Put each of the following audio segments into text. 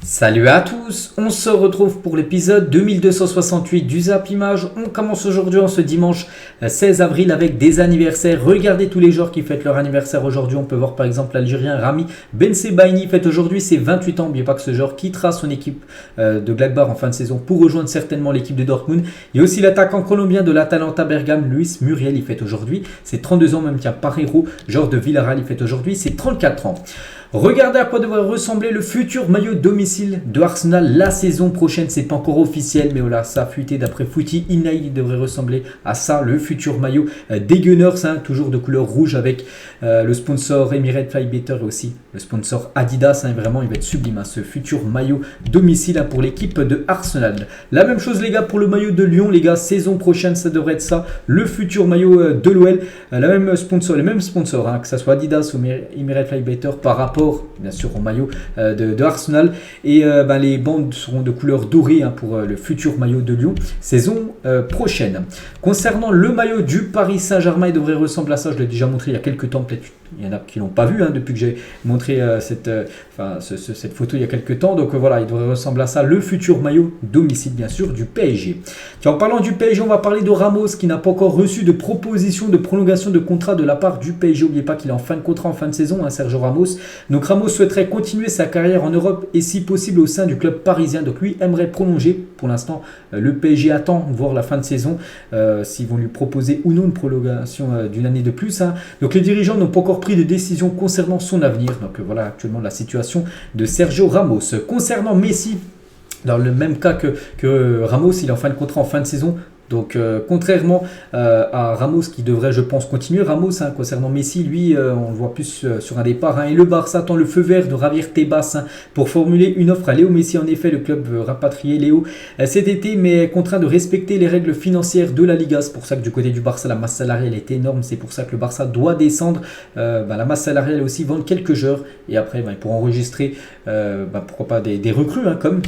Salut à tous, on se retrouve pour l'épisode 2268 du Zap Image. On commence aujourd'hui en ce dimanche 16 avril avec des anniversaires. Regardez tous les joueurs qui fêtent leur anniversaire aujourd'hui. On peut voir par exemple l'Algérien Rami Bensebaini fête aujourd'hui ses 28 ans. N'oubliez pas que ce joueur quittera son équipe de Gladbach en fin de saison pour rejoindre certainement l'équipe de Dortmund. Il y a aussi l'attaquant colombien de l'Atalanta Bergame, Luis Muriel, il fête aujourd'hui ses 32 ans, même qu'il y a Parreiro, joueur de Villarreal, il fête aujourd'hui ses 34 ans. Regardez à quoi devrait ressembler le futur maillot domicile de Arsenal la saison prochaine. C'est pas encore officiel, mais voilà, ça a fuité d'après Footy Insight. Il devrait ressembler à ça, le futur maillot des Gunners, toujours de couleur rouge avec le sponsor Emirates Flybetter et aussi le sponsor Adidas. Vraiment, il va être sublime, ce futur maillot domicile pour l'équipe de Arsenal. La même chose, les gars, pour le maillot de Lyon. Les gars, saison prochaine, ça devrait être ça, le futur maillot de l'OL. Les mêmes sponsors, que ce soit Adidas ou Emirates Flybetter par rapport bien sûr au maillot de Arsenal, et les bandes seront de couleur dorée pour le futur maillot de Lyon saison prochaine. Concernant le maillot du Paris Saint-Germain, il devrait ressembler à ça. Je l'ai déjà montré il y a quelques temps, peut-être il y en a qui l'ont pas vu depuis que j'ai montré cette photo il y a quelques temps. Donc voilà, il devrait ressembler à ça, le futur maillot domicile bien sûr du PSG. Tiens, en parlant du PSG, on va parler de Ramos qui n'a pas encore reçu de proposition de prolongation de contrat de la part du PSG. N'oubliez pas qu'il est en fin de contrat, en fin de saison, Sergio Ramos. Donc Ramos souhaiterait continuer sa carrière en Europe et si possible au sein du club parisien. Donc lui aimerait prolonger. Pour l'instant, le PSG attend de voir la fin de saison s'ils vont lui proposer ou non une prolongation d'une année de plus. Donc les dirigeants n'ont pas encore pris de décision concernant son avenir. Donc voilà actuellement la situation de Sergio Ramos. Concernant Messi, dans le même cas que Ramos, il est en fin de contrat en fin de saison. Donc contrairement à Ramos qui devrait je pense continuer, Ramos concernant Messi, lui on le voit plus sur un départ, et le Barça attend le feu vert de Javier Tebas pour formuler une offre à Léo Messi. En effet, le club veut rapatrier Léo cet été, mais est contraint de respecter les règles financières de la Liga. C'est pour ça que du côté du Barça, la masse salariale est énorme. C'est pour ça que le Barça doit descendre la masse salariale, aussi vendre quelques joueurs, et après il pourra enregistrer pourquoi pas des recrues comme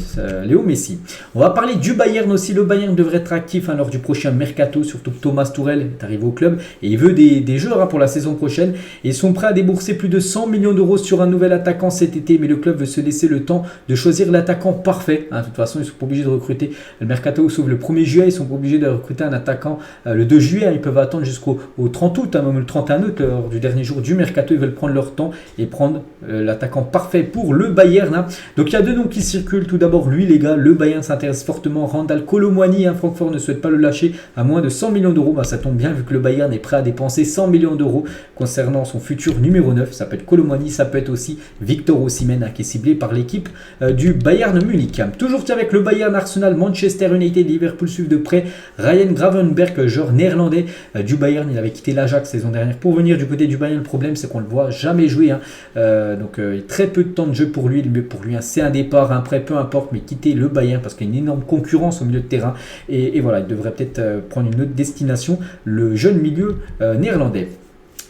Léo Messi. On va parler du Bayern aussi. Le Bayern devrait être actif lors du prochain mercato, surtout que Thomas Tuchel est arrivé au club et il veut des joueurs pour la saison prochaine, et ils sont prêts à débourser plus de 100 millions d'euros sur un nouvel attaquant cet été, mais le club veut se laisser le temps de choisir l'attaquant parfait. De toute façon, ils sont pas obligés de recruter. Le mercato s'ouvre le 1er juillet, ils sont pas obligés de recruter un attaquant le 2 juillet. Ils peuvent attendre jusqu'au 30 août, même le 31 août, lors du dernier jour du mercato. Ils veulent prendre leur temps et prendre l'attaquant parfait pour le Bayern. Donc il y a deux noms qui circulent. Tout d'abord, lui, les gars, le Bayern s'intéresse fortement. Randal Kolo Muani, Francfort ne souhaite pas le lâcher à moins de 100 millions d'euros. Ça tombe bien vu que le Bayern est prêt à dépenser 100 millions d'euros concernant son futur numéro 9. Ça peut être Kolo Muani, ça peut être aussi Victor Osimhen qui est ciblé par l'équipe du Bayern Munich. Toujours avec le Bayern, Arsenal, Manchester United, Liverpool suivent de près Ryan Gravenberch, joueur néerlandais du Bayern. Il avait quitté l'Ajax saison dernière pour venir du côté du Bayern. Le problème, c'est qu'on ne le voit jamais jouer. Donc très peu de temps de jeu pour lui. C'est un départ, un prêt, peu importe, mais quitter le Bayern parce qu'il y a une énorme concurrence au milieu de terrain. Et voilà, il devrait peut-être prendre une autre destination, le jeune milieu néerlandais.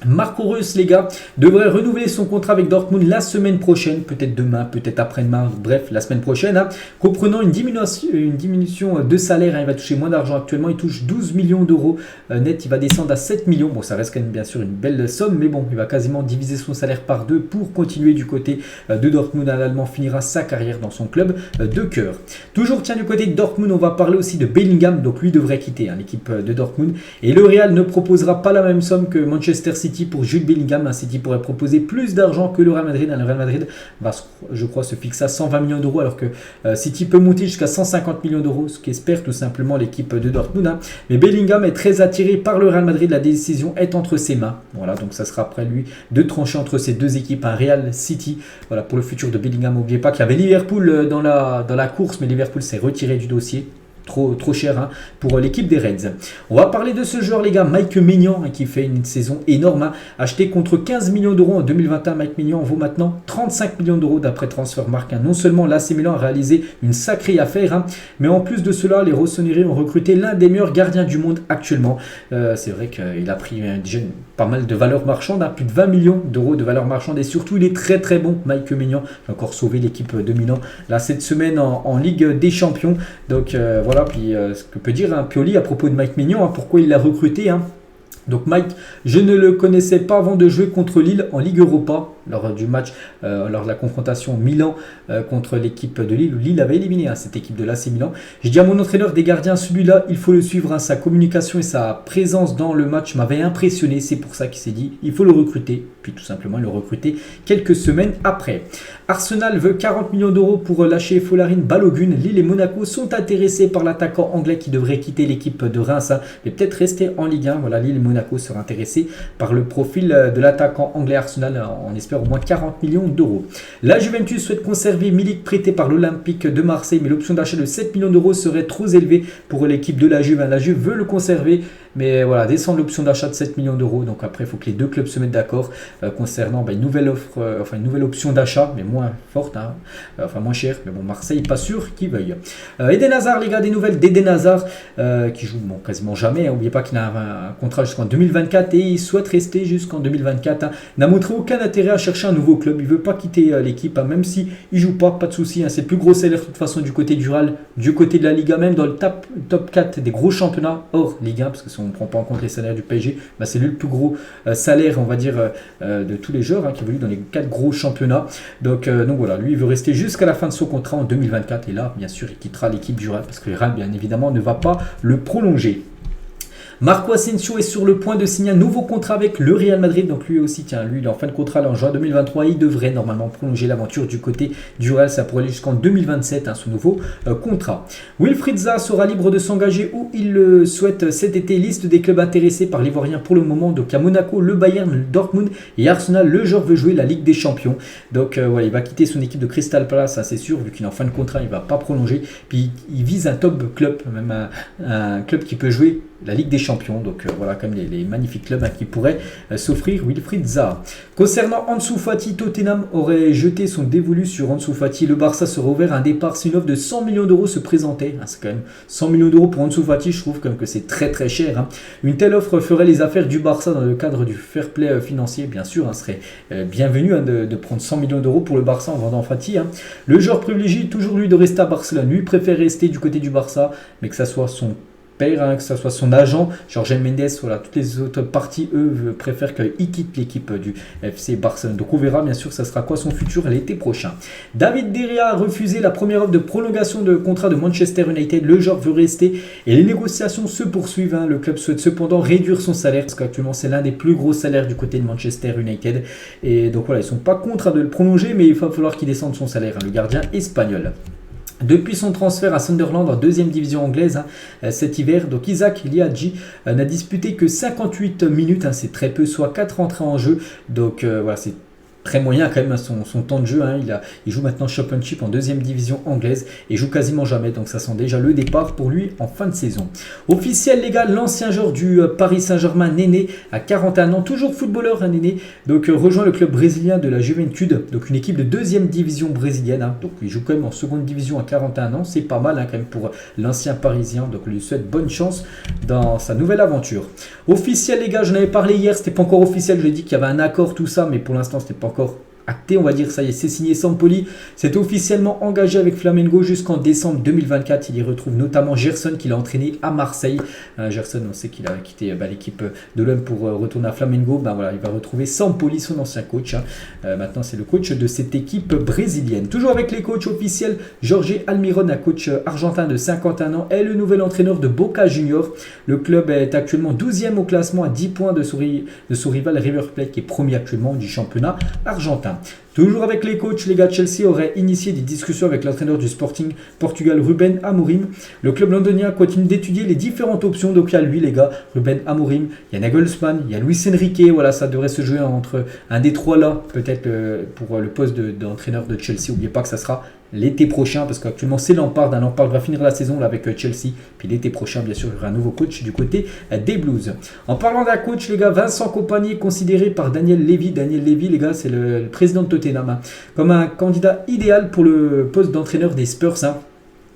Marco Reus, les gars, devrait renouveler son contrat avec Dortmund la semaine prochaine, peut-être demain, peut-être après-demain, bref, la semaine prochaine, comprenant une diminution de salaire. Il va toucher moins d'argent. Actuellement, il touche 12 millions d'euros net, il va descendre à 7 millions. Bon, ça reste quand même bien sûr une belle somme, mais bon, il va quasiment diviser son salaire par deux pour continuer du côté de Dortmund. L'Allemand finira sa carrière dans son club de cœur. Toujours, du côté de Dortmund, on va parler aussi de Bellingham. Donc lui devrait quitter l'équipe de Dortmund, et le Real ne proposera pas la même somme que Manchester City pour Jude Bellingham. City pourrait proposer plus d'argent que le Real Madrid. Le Real Madrid va, je crois, se fixer à 120 millions d'euros, alors que City peut monter jusqu'à 150 millions d'euros, ce qu'espère tout simplement l'équipe de Dortmund. Mais Bellingham est très attiré par le Real Madrid. La décision est entre ses mains. Voilà, donc ça sera après lui de trancher entre ces deux équipes, Real City. Voilà pour le futur de Bellingham. N'oubliez pas qu'il y avait Liverpool dans la course, mais Liverpool s'est retiré du dossier. Trop cher pour l'équipe des Reds. On va parler de ce joueur, les gars, Mike Maignan, qui fait une saison énorme. Acheté contre 15 millions d'euros en 2021, Mike Maignan vaut maintenant 35 millions d'euros d'après Transfermarkt. Non seulement l'AC Milan a réalisé une sacrée affaire, mais en plus de cela, les Rossoneri ont recruté l'un des meilleurs gardiens du monde actuellement. C'est vrai qu'il a pris déjà pas mal de valeur marchande, plus de 20 millions d'euros de valeur marchande, et surtout il est très très bon, Mike Maignan. Il a encore sauvé l'équipe de Milan là cette semaine en Ligue des Champions. Donc voilà. Puis ce que peut dire Pioli à propos de Mike Maignan, pourquoi il l'a recruté. Donc Mike, je ne le connaissais pas avant de jouer contre Lille en Ligue Europa. lors du match, lors de la confrontation Milan contre l'équipe de Lille, où Lille avait éliminé cette équipe de l'AC Milan. J'ai dit à mon entraîneur des gardiens, celui-là, il faut le suivre, sa communication et sa présence dans le match m'avait impressionné, c'est pour ça qu'il s'est dit, il faut le recruter, puis tout simplement, il le recruter quelques semaines après. Arsenal veut 40 millions d'euros pour lâcher Folarin Balogun. Lille et Monaco sont intéressés par l'attaquant anglais qui devrait quitter l'équipe de Reims, mais peut-être rester en Ligue 1. Voilà, Lille et Monaco seraient intéressés par le profil de l'attaquant anglais. Arsenal on espère au moins 40 millions d'euros. La Juventus souhaite conserver Milik prêté par l'Olympique de Marseille, mais l'option d'achat de 7 millions d'euros serait trop élevée pour l'équipe de la Juve. La Juve veut le conserver, mais voilà, descendre l'option d'achat de 7 millions d'euros. Donc après, il faut que les deux clubs se mettent d'accord concernant une nouvelle offre, une nouvelle option d'achat, mais moins forte, moins chère. Mais bon, Marseille, pas sûr qu'ils veuillent. Eden Hazard, les gars, des nouvelles d'Eden Hazard qui joue quasiment jamais. N'oubliez pas qu'il a un contrat jusqu'en 2024 et il souhaite rester jusqu'en 2024. N'a montré aucun intérêt à chercher un nouveau club. Il veut pas quitter l'équipe, même si il joue pas de souci. C'est le plus gros salaire de toute façon du côté du Real, du côté de la Liga, même dans le top 4 des gros championnats hors Ligue 1, parce que si on ne prend pas en compte les salaires du PSG, c'est lui le plus gros salaire, on va dire, de tous les joueurs qui évoluent dans les 4 gros championnats. Donc voilà, lui il veut rester jusqu'à la fin de son contrat en 2024 et là bien sûr il quittera l'équipe du Real parce que le Real bien évidemment ne va pas le prolonger. Marco Asensio est sur le point de signer un nouveau contrat avec le Real Madrid. Donc lui aussi, lui il est en fin de contrat là, en juin 2023. Il devrait normalement prolonger l'aventure du côté du Real. Ça pourrait aller jusqu'en 2027, ce nouveau contrat. Wilfried Zaha sera libre de s'engager où il le souhaite cet été. Liste des clubs intéressés par l'Ivoirien pour le moment. Donc à Monaco, le Bayern, le Dortmund et Arsenal. Le joueur veut jouer la Ligue des Champions. Donc voilà, il va quitter son équipe de Crystal Palace, c'est sûr, vu qu'il est en fin de contrat, il ne va pas prolonger. Puis il vise un top club, même un club qui peut jouer la Ligue des Champions. Donc voilà, comme les magnifiques clubs qui pourraient s'offrir Wilfried Zaha. Concernant Ansu Fati, Tottenham aurait jeté son dévolu sur Ansu Fati. Le Barça serait ouvert à un départ si une offre de 100 millions d'euros se présentait. C'est quand même 100 millions d'euros pour Ansu Fati, je trouve quand même que c'est très très cher. Une telle offre ferait les affaires du Barça dans le cadre du fair play financier. Bien sûr, serait bienvenu de prendre 100 millions d'euros pour le Barça en vendant Fati. Le joueur privilégie toujours lui de rester à Barcelone. Lui préfère rester du côté du Barça, mais que ça soit son père, que ce soit son agent, Jorge Mendes, voilà, toutes les autres parties, eux, préfèrent qu'il quitte l'équipe du FC Barcelone. Donc on verra bien sûr ça sera quoi son futur l'été prochain. David De Gea a refusé la première offre de prolongation de contrat de Manchester United. Le joueur veut rester et les négociations se poursuivent. Le club souhaite cependant réduire son salaire parce qu'actuellement c'est l'un des plus gros salaires du côté de Manchester United. Et donc voilà, ils ne sont pas contre de le prolonger, mais il va falloir qu'il descende son salaire, le gardien espagnol. Depuis son transfert à Sunderland en deuxième division anglaise cet hiver, donc Isaac Liadji n'a disputé que 58 minutes, c'est très peu, soit 4 entrées en jeu. Donc voilà, c'est très moyen quand même son temps de jeu. Il joue maintenant Championship en deuxième division anglaise et joue quasiment jamais. Donc ça sent déjà le départ pour lui en fin de saison. Officiel légal, l'ancien joueur du Paris Saint-Germain, Néné, à 41 ans, toujours footballeur, Néné. Donc rejoint le club brésilien de la Juventude, donc une équipe de deuxième division brésilienne. Donc il joue quand même en seconde division à 41 ans. C'est pas mal quand même pour l'ancien Parisien. Donc on lui souhaite bonne chance dans sa nouvelle aventure. Officiel les gars, j'en avais parlé hier, c'était pas encore officiel. Je l'ai dit qu'il y avait un accord, tout ça, mais pour l'instant c'était pas encore acté, on va dire, ça y est, c'est signé. Sampoli s'est officiellement engagé avec Flamengo jusqu'en décembre 2024. Il y retrouve notamment Gerson qu'il a entraîné à Marseille. Gerson, on sait qu'il a quitté l'équipe de l'OM pour retourner à Flamengo. Voilà, il va retrouver Sampoli, son ancien coach. Maintenant, c'est le coach de cette équipe brésilienne. Toujours avec les coachs officiels, Jorge Almiron, un coach argentin de 51 ans, est le nouvel entraîneur de Boca Juniors. Le club est actuellement 12e au classement à 10 points de son rival River Plate qui est premier actuellement du championnat argentin. Toujours avec les coachs, les gars, Chelsea aurait initié des discussions avec l'entraîneur du Sporting Portugal, Ruben Amorim. Le club londonien continue d'étudier les différentes options. Donc il y a lui, les gars, Ruben Amorim, il y a Nagelsmann, il y a Luis Enrique. Voilà, ça devrait se jouer entre un des trois là, peut-être pour le poste d'entraîneur de Chelsea. N'oubliez pas que ça sera l'été prochain, parce qu'actuellement c'est Lampard. Lampard va finir la saison là, avec Chelsea. Puis l'été prochain, bien sûr, il y aura un nouveau coach du côté des Blues. En parlant d'un coach, les gars, Vincent Kompany est considéré par Daniel Levy. Daniel Levy, les gars, c'est le président de Tottenham, comme un candidat idéal pour le poste d'entraîneur des Spurs.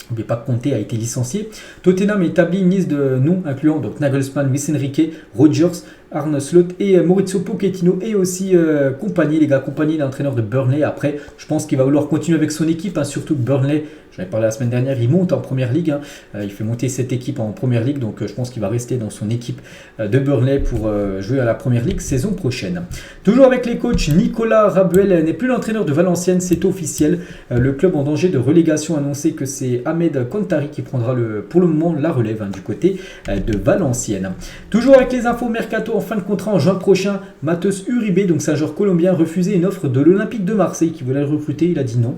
N'oubliez pas que Conte a été licencié. Tottenham établit une liste de noms incluant donc Nagelsmann, Luis Enrique, Rodgers, Arne Slot et Maurizio Pochettino et aussi compagnie, les gars. Compagnie, l'entraîneur de Burnley. Après, je pense qu'il va vouloir continuer avec son équipe, hein, surtout que Burnley, j'avais parlé la semaine dernière, il monte en première ligue. Hein. Il fait monter cette équipe en première ligue, donc je pense qu'il va rester dans son équipe de Burnley pour jouer à la première ligue saison prochaine. Toujours avec les coachs, Nicolas Rabuel n'est plus l'entraîneur de Valenciennes, c'est officiel. Le club en danger de relégation a annoncé que c'est Ahmed Kontari qui prendra pour le moment la relève, hein, du côté de Valenciennes. Toujours avec les infos mercato en fin de contrat en juin prochain, Matheus Uribe, donc c'est un joueur colombien, refusé une offre de l'Olympique de Marseille qui voulait le recruter. Il a dit non,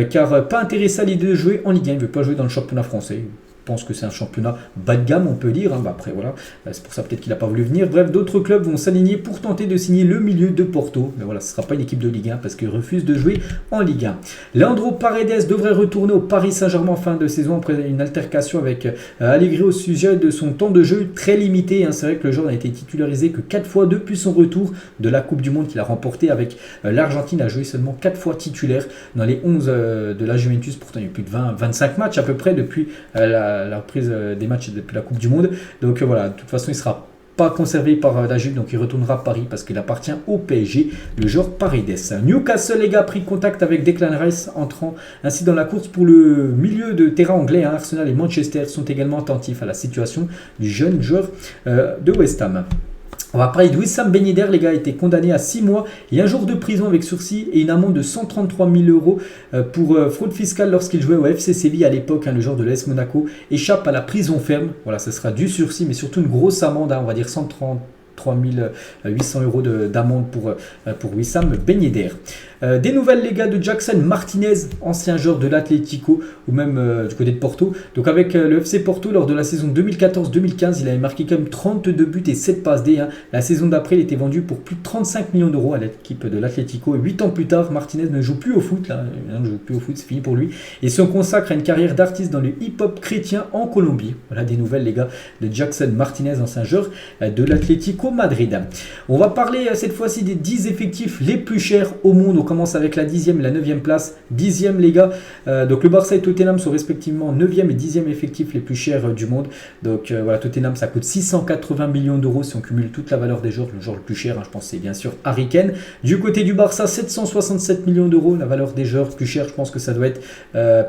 car pas intéressé à l'idée de jouer en Ligue 1, il ne veut pas jouer dans le championnat français. Je pense que c'est un championnat bas de gamme, on peut dire. Hein. Après, voilà, c'est pour ça peut-être qu'il n'a pas voulu venir. Bref, d'autres clubs vont s'aligner pour tenter de signer le milieu de Porto. Mais voilà, ce ne sera pas une équipe de Ligue 1 parce qu'il refuse de jouer en Ligue 1. Leandro Paredes devrait retourner au Paris Saint-Germain en fin de saison après une altercation avec Allegri au sujet de son temps de jeu très limité. Hein. C'est vrai que le joueur n'a été titularisé que 4 fois depuis son retour de la Coupe du Monde qu'il a remporté avec l'Argentine. A joué seulement 4 fois titulaire dans les 11 de la Juventus. Pourtant, il y a eu plus de 25 matchs à peu près depuis la reprise des matchs depuis la Coupe du Monde. Donc voilà, de toute façon, il ne sera pas conservé par la Juve, donc il retournera à Paris parce qu'il appartient au PSG, le joueur Paredes. Newcastle, les gars, a pris contact avec Declan Rice, entrant ainsi dans la course pour le milieu de terrain anglais. Hein. Arsenal et Manchester sont également attentifs à la situation du jeune joueur de West Ham. On va parler de Wissam Ben Yedder, les gars, a été condamné à 6 mois et 1 jour de prison avec sursis et une amende de 133 000 euros pour fraude fiscale lorsqu'il jouait au FC Séville à l'époque. Hein, le joueur de l'AS Monaco échappe à la prison ferme. Voilà, ce sera du sursis, mais surtout une grosse amende, hein, on va dire 133 800 euros d'amende pour Wissam Ben Yedder. Des nouvelles, les gars, de Jackson Martinez, ancien joueur de l'Atlético ou même du côté de Porto. Donc avec le FC Porto, lors de la saison 2014-2015, il avait marqué quand même 32 buts et 7 passes D. Hein. La saison d'après, il était vendu pour plus de 35 millions d'euros à l'équipe de l'Atlético. Et 8 ans plus tard, Martinez ne joue plus au foot. Là. Il ne joue plus au foot, c'est fini pour lui. Et se consacre à une carrière d'artiste dans le hip-hop chrétien en Colombie. Voilà des nouvelles, les gars, de Jackson Martinez, ancien joueur de l'Atlético Madrid. On va parler cette fois-ci des 10 effectifs les plus chers au monde. On commence avec la 10e et la 9e place. 10e, les gars. Donc le Barça et Tottenham sont respectivement 9e et 10e effectifs les plus chers du monde. Donc voilà, Tottenham, ça coûte 680 millions d'euros si on cumule toute la valeur des joueurs. Le joueur le plus cher, hein, je pense, c'est bien sûr Harry Kane. Du côté du Barça, 767 millions d'euros. La valeur des joueurs plus chers, je pense que ça doit être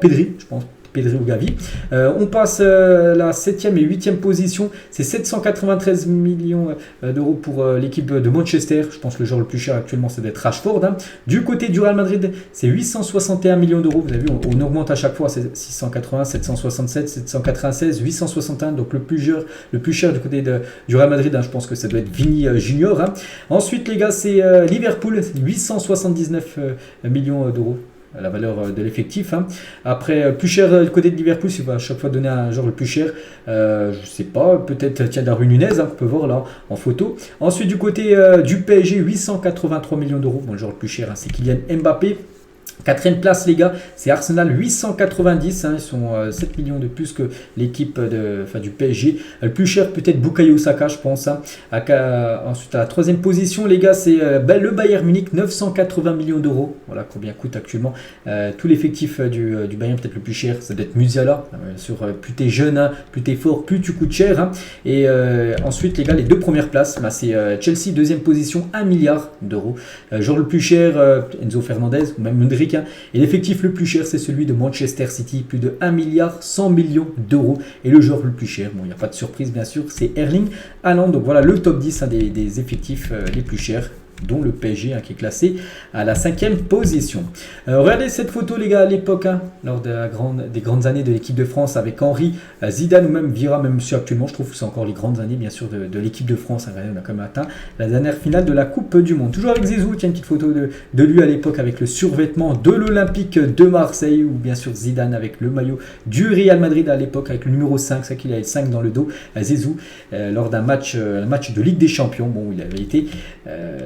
Pedri, je pense. Pedri ou Gavi. On passe la 7e et 8e position. C'est 793 millions d'euros pour l'équipe de Manchester. Je pense que le joueur le plus cher actuellement, ça doit être Rashford. Hein. Du côté du Real Madrid, c'est 861 millions d'euros. Vous avez vu, on augmente à chaque fois. C'est 680, 767, 796, 861. Donc le plus cher du côté du Real Madrid, hein, je pense que ça doit être Vini Junior. Hein. Ensuite, les gars, c'est Liverpool, 879 millions d'euros. La valeur de l'effectif. Hein. Après, plus cher du côté de Liverpool, si on va à chaque fois donner un joueur le plus cher, je sais pas, peut-être Darwin Nunez, hein, qu'on peut voir là en photo. Ensuite, du côté du PSG, 883 millions d'euros. Bon, le joueur le plus cher, hein, c'est Kylian Mbappé. 4e place, les gars, c'est Arsenal, 890. Hein, ils sont 7 millions de plus que l'équipe du PSG. Le plus cher, peut-être Bukayo Saka, je pense. Hein. Ensuite, à la 3e position, les gars, c'est le Bayern Munich, 980 millions d'euros. Voilà combien coûte actuellement tout l'effectif du Bayern, peut-être le plus cher. Ça doit être Musiala. Plus tu es jeune, hein, plus tu es fort, plus tu coûtes cher. Hein. Et ensuite, les gars, les 2 premières places, c'est Chelsea, 2e position, 1 milliard d'euros. Genre le plus cher, Enzo Fernandez, ou même Mudryk. Et l'effectif le plus cher, c'est celui de Manchester City, plus de 1 milliard 100 millions d'euros. Et le joueur le plus cher, bon, il n'y a pas de surprise bien sûr, c'est Erling Haaland. Donc voilà le top 10 hein, des effectifs les plus chers, dont le PSG hein, qui est classé à la 5e position. Regardez cette photo, les gars, à l'époque, hein, lors des grandes années de l'équipe de France avec Henry, Zidane ou même Vieira, même si actuellement je trouve que c'est encore les grandes années bien sûr de l'équipe de France. Hein, on a quand même atteint la dernière finale de la Coupe du Monde. Toujours avec Zizou, tiens, une petite photo de lui à l'époque avec le survêtement de l'Olympique de Marseille, ou bien sûr Zidane avec le maillot du Real Madrid à l'époque avec le numéro 5, c'est qu'il avait le 5 dans le dos. Zizou, lors d'un match de Ligue des Champions, bon, il avait été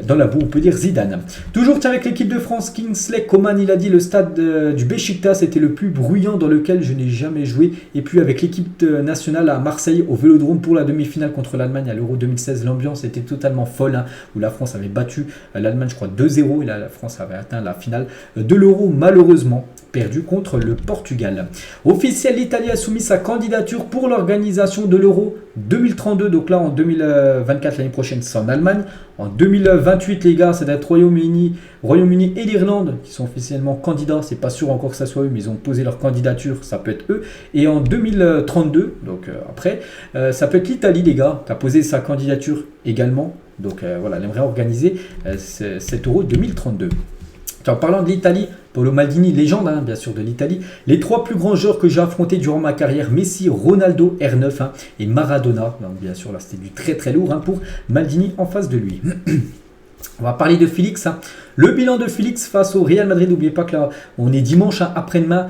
dans voilà, vous, on peut dire Zidane. Toujours tiens, avec l'équipe de France, Kingsley Coman, il a dit le stade du Beşiktaş était le plus bruyant dans lequel je n'ai jamais joué. Et puis avec l'équipe nationale à Marseille, au Vélodrome pour la demi-finale contre l'Allemagne à l'Euro 2016, l'ambiance était totalement folle, hein, où la France avait battu l'Allemagne, je crois, 2-0, et là, la France avait atteint la finale de l'Euro, malheureusement perdu contre le Portugal. Officiel, l'Italie a soumis sa candidature pour l'organisation de l'Euro 2032, donc là en 2024, l'année prochaine, c'est en Allemagne. En 2028, les gars, c'est d'être Royaume-Uni et l'Irlande qui sont officiellement candidats. C'est pas sûr encore que ça soit eux, mais ils ont posé leur candidature, ça peut être eux. Et en 2032, donc après, ça peut être l'Italie, les gars, qui a posé sa candidature également. Donc voilà, elle aimerait organiser cet Euro 2032. En parlant de l'Italie, Paolo Maldini, légende hein, bien sûr de l'Italie, les 3 plus grands joueurs que j'ai affrontés durant ma carrière, Messi, Ronaldo, R9 hein, et Maradona. Donc bien sûr là c'était du très très lourd hein, pour Maldini en face de lui. On va parler de Félix. Hein. Le bilan de Félix face au Real Madrid. N'oubliez pas que là, on est dimanche hein, après-demain.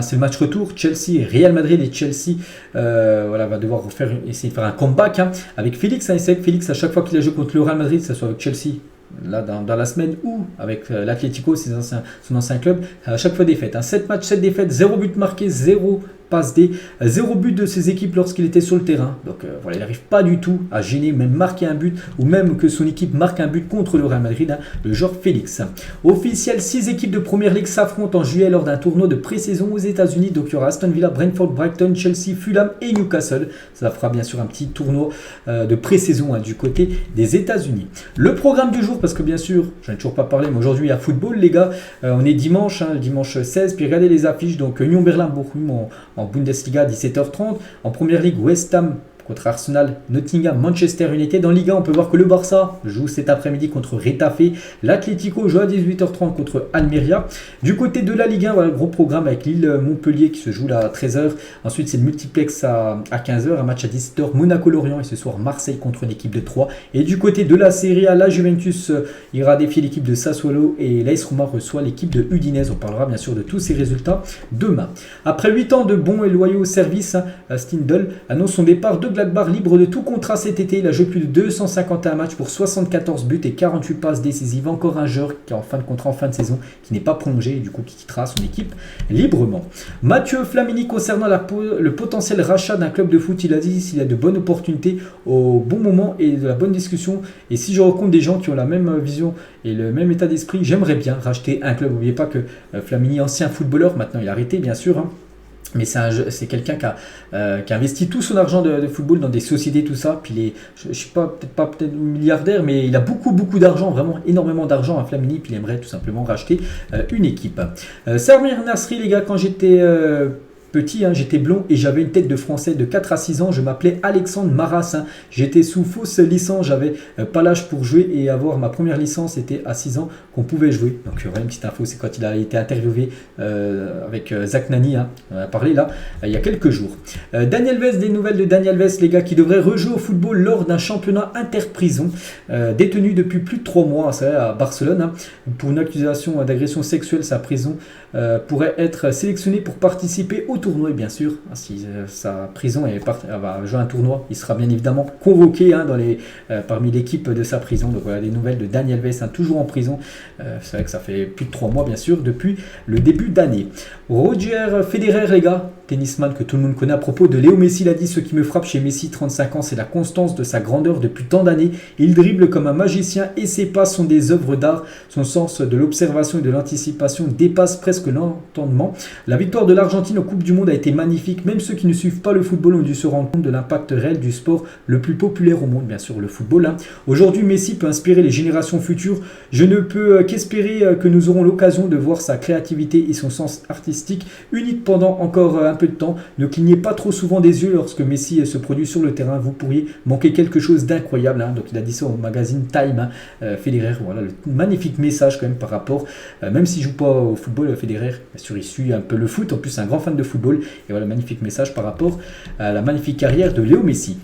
C'est le match retour. Chelsea, Real Madrid et Chelsea voilà, va devoir essayer de faire un comeback hein, avec Félix. Hein. Et c'est vrai que Félix, à chaque fois qu'il a joué contre le Real Madrid, que ce soit avec Chelsea, là dans la semaine ou avec l'Atlético, son ancien club, à chaque fois défaite. Hein. 7 matchs, 7 défaites, 0 but marqué, 0 passe D, 0 but de ses équipes lorsqu'il était sur le terrain. Donc voilà, il n'arrive pas du tout à gêner, même marquer un but, ou même que son équipe marque un but contre le Real Madrid, hein, le joueur Félix. Officiel, 6 équipes de Première Ligue s'affrontent en juillet lors d'un tournoi de pré-saison aux États-Unis. Donc il y aura Aston Villa, Brentford, Brighton, Chelsea, Fulham et Newcastle. Ça fera bien sûr un petit tournoi de pré-saison hein, du côté des États-Unis. Le programme du jour, parce que bien sûr, je n'en ai toujours pas parlé, mais aujourd'hui il y a football, les gars. On est dimanche, hein, dimanche 16, puis regardez les affiches. Donc Union Berlin-Bochum en Bundesliga 17h30, en Première Ligue West Ham contre Arsenal, Nottingham, Manchester United. En Liga, on peut voir que le Barça joue cet après-midi contre Retafe. L'Atlético joue à 18h30 contre Almeria. Du côté de la Ligue 1, voilà le gros programme avec Lille-Montpellier qui se joue là à 13h. Ensuite, c'est le multiplex à 15h, un match à 17h, Monaco-Lorient et ce soir Marseille contre une équipe de 3. Et du côté de la Serie A, la Juventus ira défier l'équipe de Sassuolo et l'AS Roma reçoit l'équipe de Udinese. On parlera bien sûr de tous ces résultats demain. Après 8 ans de bons et loyaux services, Stindl annonce son départ de Gladbach, libre de tout contrat cet été. Il a joué plus de 251 matchs pour 74 buts et 48 passes décisives. Encore un joueur qui est en fin de contrat, en fin de saison, qui n'est pas prolongé et du coup qui quittera son équipe librement. Mathieu Flamini concernant le potentiel rachat d'un club de foot, il a dit s'il y a de bonnes opportunités au bon moment et de la bonne discussion, et si je rencontre des gens qui ont la même vision et le même état d'esprit, j'aimerais bien racheter un club. N'oubliez pas que Flamini, ancien footballeur, maintenant il a arrêté bien sûr, hein. Mais c'est quelqu'un qui a investi tout son argent de football dans des sociétés, tout ça. Puis il est, je ne suis peut-être milliardaire, mais il a beaucoup d'argent, vraiment énormément d'argent à Flamini. Puis il aimerait tout simplement racheter une équipe. Samir Nasri, les gars, quand j'étais petit, hein, j'étais blond et j'avais une tête de français de 4 à 6 ans. Je m'appelais Alexandre Maras. Hein. J'étais sous fausse licence. J'avais pas l'âge pour jouer et avoir ma première licence. C'était à 6 ans qu'on pouvait jouer. Donc voilà une petite info. C'est quand il a été interviewé avec Zach Nani. Hein. On a parlé là il y a quelques jours. Daniel Vez, des nouvelles de Daniel Vez, les gars, qui devrait rejouer au football lors d'un championnat interprison. Détenu depuis plus de 3 mois à Barcelone. Hein, pour une accusation d'agression sexuelle, sa prison pourrait être sélectionnée pour participer au tournoi. Et bien sûr, si sa prison va jouer un tournoi, il sera bien évidemment convoqué hein, parmi l'équipe de sa prison. Donc voilà des nouvelles de Daniel Vez, hein, toujours en prison. C'est vrai que ça fait plus de 3 mois bien sûr depuis le début d'année. Roger Federer, les gars, tennisman que tout le monde connaît, à propos de Léo Messi, il a dit: ce qui me frappe chez Messi, 35 ans, c'est la constance de sa grandeur depuis tant d'années. Il dribble comme un magicien et ses passes sont des œuvres d'art. Son sens de l'observation et de l'anticipation dépasse presque l'entendement. La victoire de l'Argentine aux Coupes du Monde a été magnifique. Même ceux qui ne suivent pas le football ont dû se rendre compte de l'impact réel du sport le plus populaire au monde, bien sûr le football. Hein. Aujourd'hui, Messi peut inspirer les générations futures. Je ne peux qu'espérer que nous aurons l'occasion de voir sa créativité et son sens artistique unique pendant encore un peu de temps. Ne clignez pas trop souvent des yeux lorsque Messi se produit sur le terrain. Vous pourriez manquer quelque chose d'incroyable. Hein. Donc il a dit ça au magazine Time. Hein. Federer, voilà le magnifique message quand même par rapport, même s'il joue pas au football, Federer, bien sûr il suit un peu le foot. En plus c'est un grand fan de football. Et voilà, magnifique message par rapport à la magnifique carrière de Léo Messi.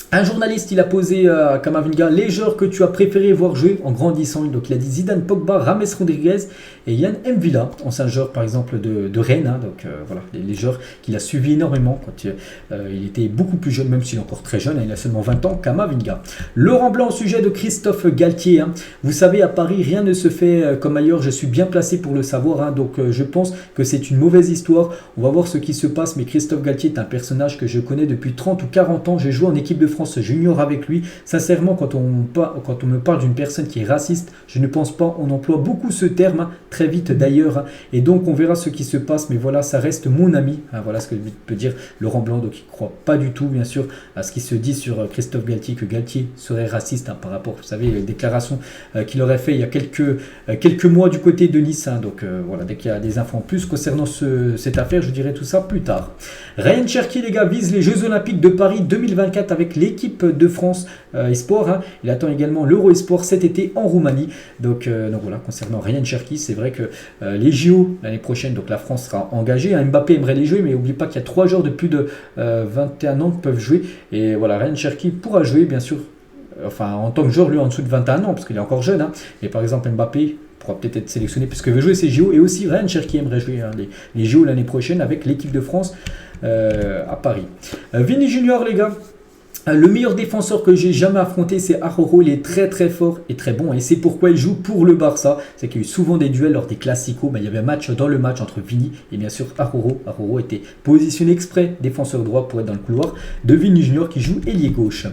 Un journaliste, il a posé à Kamavinga les joueurs que tu as préféré voir jouer en grandissant. Donc il a dit Zidane, Pogba, Rames Rodriguez et Yann M'Vila, ancien joueur par exemple de Rennes. Hein. Donc voilà, les joueurs qu'il a suivis énormément quand il était beaucoup plus jeune, même s'il est encore très jeune, hein, il a seulement 20 ans, Kamavinga. Laurent Blanc au sujet de Christophe Galtier. Hein. Vous savez, à Paris, rien ne se fait comme ailleurs. Je suis bien placé pour le savoir. Hein. Donc je pense que c'est une mauvaise histoire. On va voir ce qui se passe. Mais Christophe Galtier est un personnage que je connais depuis 30 ou 40 ans. J'ai joué en équipe de France junior avec lui. Sincèrement, quand on me parle d'une personne qui est raciste, je ne pense pas. On emploie beaucoup ce terme, hein, très vite d'ailleurs. Hein, et donc, on verra ce qui se passe. Mais voilà, ça reste mon ami. Hein, voilà ce que peut dire Laurent Blanc. Donc, il ne croit pas du tout, bien sûr, à ce qui se dit sur Christophe Galtier, que Galtier serait raciste hein, par rapport, vous savez, les déclarations qu'il aurait fait il y a quelques mois du côté de Nice. Hein, donc, voilà, dès qu'il y a des infos en plus concernant cette affaire, je dirai tout ça plus tard. Ryan Cherki, les gars, vise les Jeux Olympiques de Paris 2024 avec l'équipe de France Espoir. Hein. Il attend également l'Euro Espoir cet été en Roumanie. Donc voilà, concernant Ryan Cherki, c'est vrai que les JO l'année prochaine, donc la France sera engagée. Hein. Mbappé aimerait les jouer, mais n'oublie pas qu'il y a 3 joueurs de plus de 21 ans qui peuvent jouer. Et voilà, Ryan Cherki pourra jouer, bien sûr, enfin en tant que joueur, lui, en dessous de 21 ans, parce qu'il est encore jeune. Hein. Et par exemple, Mbappé pourra peut-être être sélectionné puisqu'il veut jouer ces JO. Et aussi, Ryan Cherki aimerait jouer hein, les JO l'année prochaine avec l'équipe de France à Paris. Vini Junior, les gars. Le meilleur défenseur que j'ai jamais affronté, c'est Araujo. Il est très très fort et très bon. Et c'est pourquoi il joue pour le Barça. C'est qu'il y a eu souvent des duels lors des Classicos. Il y avait un match dans le match entre Vini et bien sûr Araujo. Araujo était positionné exprès défenseur droit pour être dans le couloir de Vini Junior qui joue ailier gauche.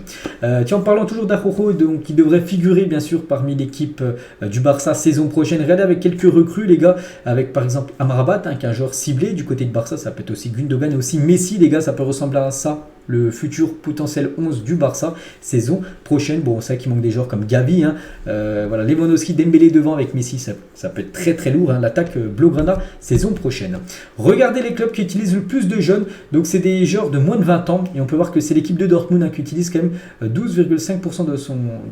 En parlant toujours d'Araujo, qui devrait figurer bien sûr parmi l'équipe du Barça saison prochaine. Regardez avec quelques recrues les gars. Avec par exemple Amrabat, hein, qui est un joueur ciblé du côté de Barça. Ça peut être aussi Gundogan et aussi Messi les gars. Ça peut ressembler à ça. Le futur potentiel 11 du Barça saison prochaine. Bon, on sait qu'il manque des joueurs comme Gavi. Hein. Voilà, Lewandowski, Dembélé devant avec Messi, ça peut être très très lourd. Hein. L'attaque Blaugrana saison prochaine. Regardez les clubs qui utilisent le plus de jeunes. Donc, c'est des joueurs de moins de 20 ans. Et on peut voir que c'est l'équipe de Dortmund hein, qui utilise quand même 12,5%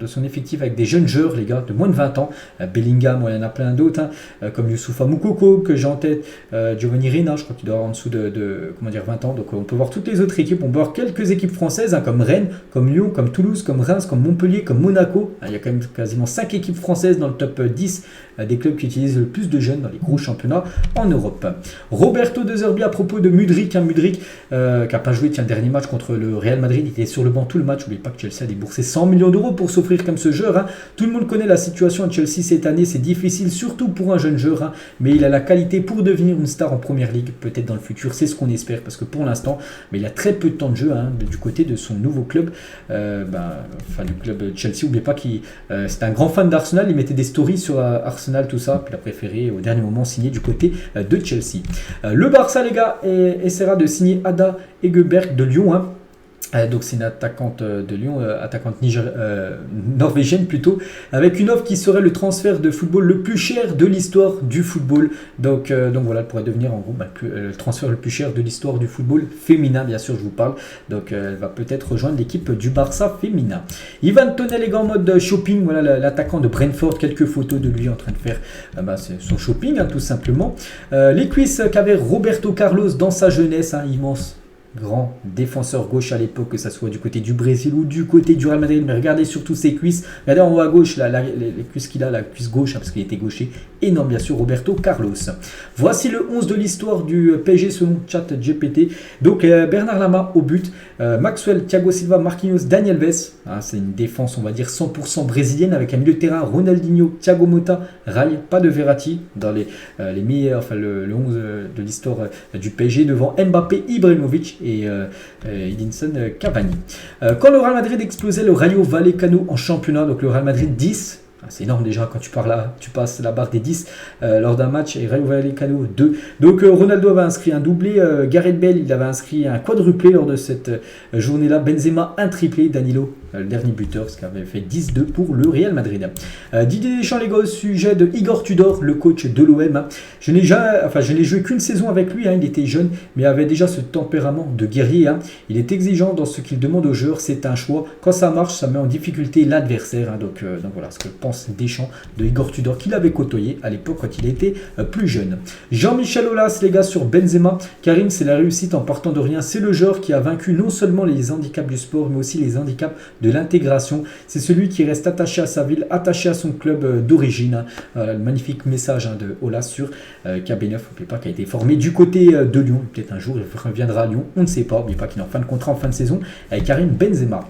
de son effectif avec des jeunes joueurs, les gars, de moins de 20 ans. Bellingham, il y en a plein d'autres, hein, comme Youssoupha Moukoko, que j'ai en tête. Giovanni Reina, je crois qu'il doit avoir en dessous de 20 ans. Donc, on peut voir toutes les autres équipes. On peut voir quelques équipes françaises hein, comme Rennes, comme Lyon, comme Toulouse, comme Reims, comme Montpellier, comme Monaco. Il y a quand même quasiment 5 équipes françaises dans le top 10 des clubs qui utilisent le plus de jeunes dans les gros championnats en Europe. Roberto De Zerbi à propos de Mudryk, hein, Mudryk qui n'a pas joué le dernier match contre le Real Madrid, il était sur le banc tout le match. N'oubliez pas que Chelsea a déboursé 100 millions d'euros pour s'offrir comme ce joueur. Hein. Tout le monde connaît la situation de Chelsea cette année, c'est difficile surtout pour un jeune joueur, hein, mais il a la qualité pour devenir une star en première ligue, peut-être dans le futur, c'est ce qu'on espère parce que pour l'instant, mais il a très peu de temps de jeu. Hein, du côté de son nouveau club, du club de Chelsea. N'oubliez pas qu'il c'était un grand fan d'Arsenal, il mettait des stories sur Arsenal, tout ça, puis il a préféré au dernier moment signer du côté de Chelsea. Le Barça, les gars, essaiera de signer Ada Egeberg de Lyon. Hein. Donc c'est une attaquante de Lyon, attaquante norvégienne plutôt, avec une offre qui serait le transfert de football le plus cher de l'histoire du football. Donc voilà, elle pourrait devenir en gros le transfert le plus cher de l'histoire du football féminin, bien sûr je vous parle. Donc elle va peut-être rejoindre l'équipe du Barça féminin. Ivan Toney les gars en mode shopping, voilà l'attaquant de Brentford, quelques photos de lui en train de faire son shopping hein, tout simplement. Les cuisses qu'avait Roberto Carlos dans sa jeunesse, hein, immense. Grand défenseur gauche à l'époque, que ça soit du côté du Brésil ou du côté du Real Madrid. Mais regardez surtout ses cuisses. Regardez en haut à gauche, les cuisses qu'il a, la cuisse gauche, hein, parce qu'il était gaucher. Énorme, bien sûr, Roberto Carlos. Voici le 11 de l'histoire du PSG selon ChatGPT. Donc, Bernard Lama au but. Maxwell, Thiago Silva, Marquinhos, Daniel Alves. Hein, c'est une défense, on va dire, 100% brésilienne avec un milieu de terrain. Ronaldinho, Thiago Motta, Rai, pas de Verratti. Dans les meilleurs, enfin, le 11 de l'histoire du PSG devant Mbappé, Ibrahimovic et Edinson Cavani. Quand le Real Madrid explosait le Rayo Vallecano en championnat, donc le Real Madrid 10, c'est énorme déjà quand tu passes la barre des 10 lors d'un match, et Rayo Vallecano 2. Donc Ronaldo avait inscrit un doublé, Gareth Bale il avait inscrit un quadruplé lors de cette journée-là, Benzema un triplé, Danilo le dernier buteur, ce qui avait fait 10-2 pour le Real Madrid. Didier Deschamps, les gars, au sujet de Igor Tudor, le coach de l'OM. Je n'ai joué qu'une saison avec lui, il était jeune, mais avait déjà ce tempérament de guerrier. Il est exigeant dans ce qu'il demande aux joueurs, c'est un choix. Quand ça marche, ça met en difficulté l'adversaire. Donc voilà ce que pense Deschamps de Igor Tudor, qu'il avait côtoyé à l'époque quand il était plus jeune. Jean-Michel Aulas, les gars, sur Benzema. Karim, c'est la réussite en partant de rien. C'est le joueur qui a vaincu non seulement les handicaps du sport, mais aussi les handicaps de l'intégration. C'est celui qui reste attaché à sa ville, attaché à son club d'origine. Le magnifique message de Aulas sur KB9, n'oubliez pas, qui a été formé du côté de Lyon. Peut-être un jour il reviendra à Lyon, on ne sait pas. N'oubliez pas qu'il est en fin de contrat en fin de saison avec Karim Benzema.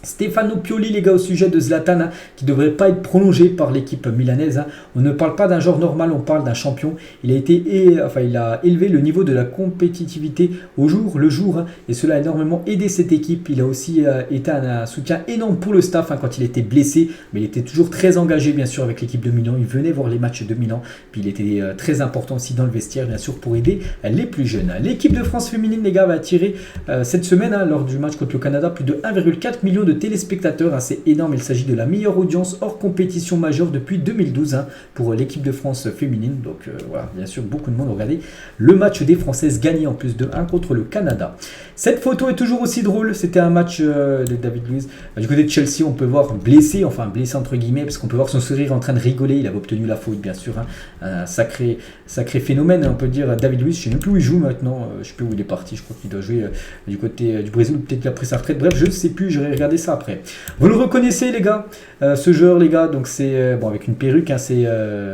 Stefano Pioli, les gars, au sujet de Zlatan, qui ne devrait pas être prolongé par l'équipe milanaise. On ne parle pas d'un joueur normal, on parle d'un champion. Il a élevé le niveau de la compétitivité au jour le jour, et cela a énormément aidé cette équipe. Il a aussi été un soutien énorme pour le staff quand il était blessé, mais il était toujours très engagé, bien sûr, avec l'équipe de Milan. Il venait voir les matchs de Milan, puis il était très important aussi dans le vestiaire, bien sûr, pour aider les plus jeunes. L'équipe de France féminine, les gars, va attirer cette semaine, lors du match contre le Canada, plus de 1,4 million de téléspectateurs, c'est énorme. Il s'agit de la meilleure audience hors compétition majeure depuis 2012 pour l'équipe de France féminine. Donc voilà, bien sûr, beaucoup de monde a regardé le match des Françaises gagner en plus de 1 contre le Canada. Cette photo est toujours aussi drôle. C'était un match de David Luiz. Du côté de Chelsea, on peut voir blessé entre guillemets, parce qu'on peut voir son sourire en train de rigoler. Il avait obtenu la faute, bien sûr. Un sacré phénomène, on peut dire. David Luiz, je ne sais même plus où il joue maintenant. Je ne sais plus où il est parti. Je crois qu'il doit jouer du côté du Brésil, peut-être qu'il a pris sa retraite. Bref, je ne sais plus. J'aurais regardé ça après. Vous le reconnaissez, les gars, ce joueur, les gars, donc c'est avec une perruque, c'est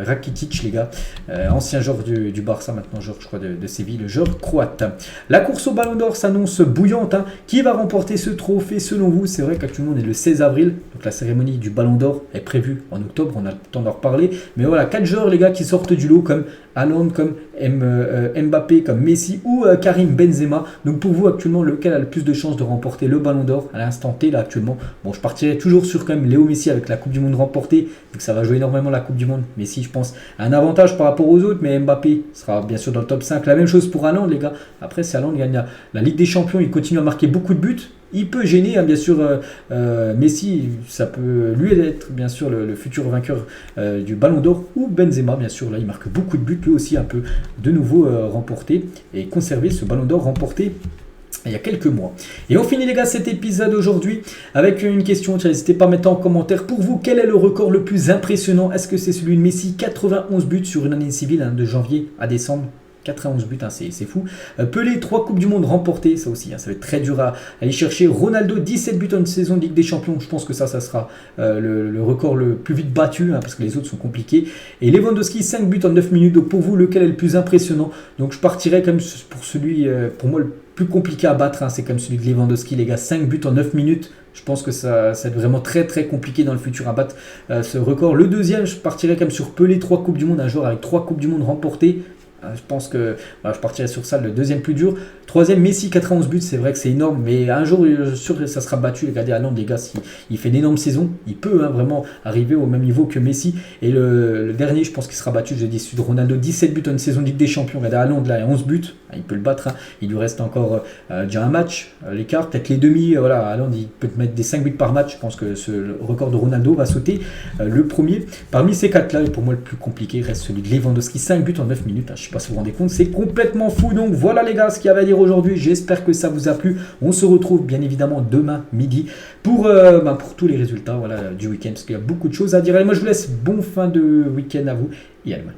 Rakitic, les gars, ancien joueur du Barça, maintenant joueur, je crois, de Séville, le joueur croate. La course au Ballon d'Or s'annonce bouillante. Qui va remporter ce trophée selon vous? C'est vrai qu'actuellement on est le 16 avril, donc la cérémonie du Ballon d'Or est prévue en octobre, on a le temps d'en reparler, mais voilà, 4 joueurs, les gars, qui sortent du lot, comme Haaland, comme Mbappé, comme Messi ou Karim Benzema. Donc pour vous, actuellement, lequel a le plus de chances de remporter le Ballon d'Or à l'instant T, là, actuellement? Bon, je partirais toujours sur quand même Léo Messi avec la Coupe du Monde remportée, donc ça va jouer énormément la Coupe du Monde. Messi, je pense, a un avantage par rapport aux autres, mais Mbappé sera bien sûr dans le top 5. La même chose pour Haaland, les gars. Après, si Haaland gagne la Ligue des Champions, il continue à marquer beaucoup de buts. Il peut gêner, bien sûr, Messi, ça peut lui être, bien sûr, le futur vainqueur du Ballon d'Or, ou Benzema, bien sûr, là, il marque beaucoup de buts, lui aussi, un peu de nouveau remporté, et conserver ce Ballon d'Or remporté il y a quelques mois. Et on finit, les gars, cet épisode aujourd'hui avec une question. N'hésitez pas à mettre en commentaire, pour vous, quel est le record le plus impressionnant? Est-ce que c'est celui de Messi, 91 buts sur une année civile, de janvier à décembre? 91 buts, c'est fou. Pelé, 3 Coupes du Monde remportées, ça aussi, ça va être très dur à aller chercher. Ronaldo, 17 buts en une saison de Ligue des Champions. Je pense que ça sera le record le plus vite battu, parce que les autres sont compliqués. Et Lewandowski, 5 buts en 9 minutes. Donc pour vous, lequel est le plus impressionnant? Donc je partirais comme pour celui, pour moi, le plus compliqué à battre, c'est comme celui de Lewandowski, les gars. 5 buts en 9 minutes. Je pense que ça va être vraiment très très compliqué dans le futur à battre ce record. Le deuxième, je partirais comme sur Pelé, 3 Coupes du Monde, un joueur avec 3 Coupes du Monde remportées. Je pense que je partirai sur ça, le deuxième plus dur. Troisième, Messi, 91 buts, c'est vrai que c'est énorme, mais un jour, je suis sûr que ça sera battu. Regardez Haaland, les gars, s'il fait une énorme saison, il peut vraiment arriver au même niveau que Messi. Et le dernier, je pense qu'il sera battu, je dis, celui de Ronaldo, 17 buts en une saison de Ligue des Champions. Regardez Haaland, là, 11 buts, il peut le battre. Il lui reste encore déjà un match, l'écart, peut-être les demi. Voilà, Haaland, il peut te mettre des 5 buts par match. Je pense que le record de Ronaldo va sauter le premier. Parmi ces 4-là, pour moi, le plus compliqué reste celui de Lewandowski, 5 buts en 9 minutes. Je ne sais pas si vous vous rendez compte, c'est complètement fou. Donc voilà, les gars, ce qu'il y avait à dire aujourd'hui. J'espère que ça vous a plu. On se retrouve bien évidemment demain midi pour tous les résultats du week-end, parce qu'il y a beaucoup de choses à dire. Allez, moi je vous laisse, bon fin de week-end à vous et à demain.